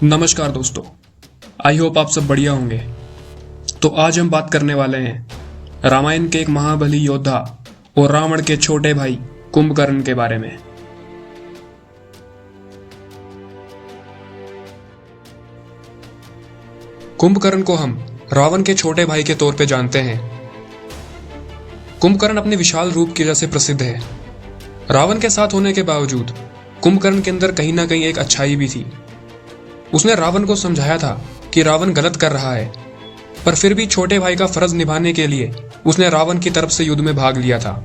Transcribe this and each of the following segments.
नमस्कार दोस्तों, I hope आप सब बढ़िया होंगे। तो आज हम बात करने वाले हैं रामायण के एक महाबली योद्धा और रावण के छोटे भाई कुंभकर्ण के बारे में। कुंभकर्ण को हम रावण के छोटे भाई के तौर पे जानते हैं। कुंभकर्ण अपने विशाल रूप की वजह से प्रसिद्ध है। रावण के साथ होने के बावजूद कुंभकर्ण के अंदर कहीं ना कहीं एक अच्छाई भी थी। उसने रावण को समझाया था कि रावण गलत कर रहा है, पर फिर भी छोटे भाई का फर्ज निभाने के लिए उसने रावण की तरफ से युद्ध में भाग लिया था।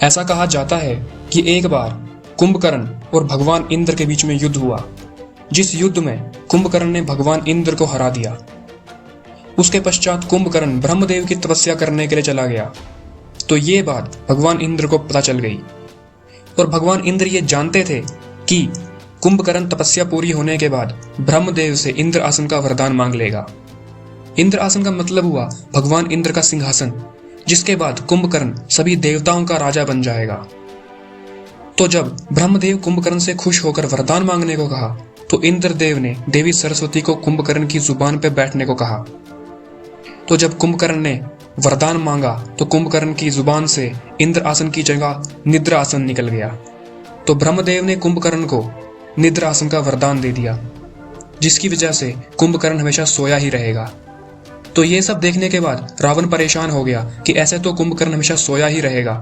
ऐसा कहा जाता है कि एक बार कुंभकर्ण और भगवान इंद्र के बीच में युद्ध हुआ, जिस युद्ध में कुंभकर्ण ने भगवान इंद्र को हरा दिया। उसके पश्चात कुंभकर्ण ब्रह्मदेव की तपस्या करने के लिए चला गया। तो ये बात भगवान इंद्र को पता चल गई और भगवान इंद्र ये जानते थे कि कुंभकर्ण तपस्या पूरी होने के बाद ब्रह्मदेव से इंद्र आसन का वरदान मांग लेगा। इंद्र आसन का मतलब हुआ भगवान इंद्र का सिंहासन, जिसके बाद कुंभकर्ण सभी देवताओं का राजा बन जाएगा। तो जब ब्रह्मदेव कुंभकर्ण से खुश होकर वरदान मांगने को कहा, तो इंद्रदेव ने देवी सरस्वती को कुंभकर्ण की जुबान पर बैठने को कहा। तो जब कुंभकर्ण ने वरदान मांगा तो कुंभकर्ण की जुबान से इंद्र आसन की जगह निद्रा आसन निकल गया। तो ब्रह्मदेव ने कुंभकर्ण को निद्रा आसन का वरदान दे दिया, जिसकी वजह से कुंभकर्ण हमेशा सोया ही रहेगा। तो ये सब देखने के बाद रावण परेशान हो गया कि ऐसे तो कुंभकर्ण हमेशा सोया ही रहेगा।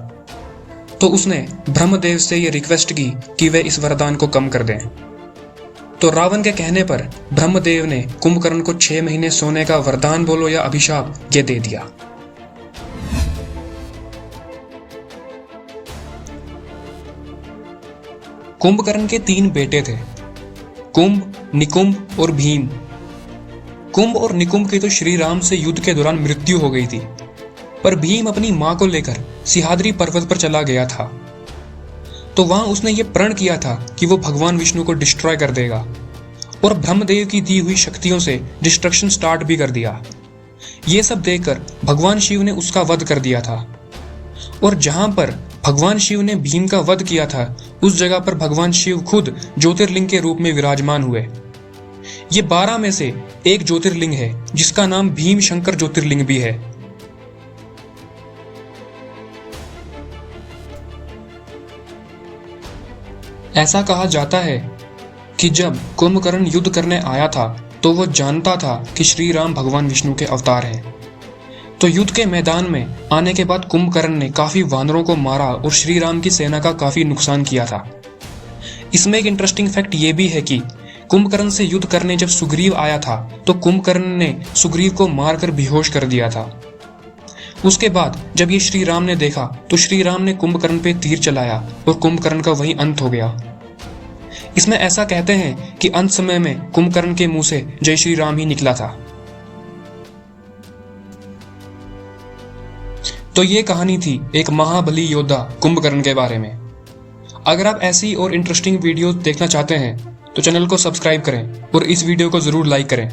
तो उसने ब्रह्मदेव से ये रिक्वेस्ट की कि वे इस वरदान को कम कर दें। तो रावण के कहने पर ब्रह्मदेव ने कुंभकर्ण को 6 महीने सोने का वरदान बोलो या अभिशाप ये दे दिया। कुंभकर्ण के 3 बेटे थे, कुंभ, निकुंभ और भीम। कुंभ और निकुंभ की तो श्री राम से युद्ध के दौरान मृत्यु हो गई थी, पर भीम अपनी मां को लेकर सिहाद्री पर्वत पर चला गया था। तो वहां उसने ये प्रण किया था कि वो भगवान विष्णु को डिस्ट्रॉय कर देगा और ब्रह्मदेव की दी हुई शक्तियों से डिस्ट्रक्शन स्टार्ट भी कर दिया। ये सब देखकर भगवान शिव ने उसका वध कर दिया था। और जहां पर भगवान शिव ने भीम का वध किया था, उस जगह पर भगवान शिव खुद ज्योतिर्लिंग के रूप में विराजमान हुए। ये 12 में से एक ज्योतिर्लिंग है, जिसका नाम भीम शंकर ज्योतिर्लिंग भी है। ऐसा कहा जाता है कि जब कुंभकर्ण युद्ध करने आया था, तो वो जानता था कि श्री राम भगवान विष्णु के अवतार हैं। तो युद्ध के मैदान में आने के बाद कुंभकर्ण ने काफी वानरों को मारा और श्री राम की सेना का काफी नुकसान किया था। इसमें एक इंटरेस्टिंग फैक्ट ये भी है कि कुंभकर्ण से युद्ध करने जब सुग्रीव आया था, तो कुंभकर्ण ने सुग्रीव को मारकर बेहोश कर दिया था। उसके बाद जब ये श्री राम ने देखा, तो श्री राम ने कुंभकर्ण पे तीर चलाया और कुंभकर्ण का वहीं अंत हो गया। इसमें ऐसा कहते हैं कि अंत समय में कुंभकर्ण के मुंह से जय श्री राम ही निकला था। तो ये कहानी थी एक महाबली योद्धा कुंभकर्ण के बारे में। अगर आप ऐसी और इंटरेस्टिंग वीडियो देखना चाहते हैं तो चैनल को सब्सक्राइब करें और इस वीडियो को जरूर लाइक करें।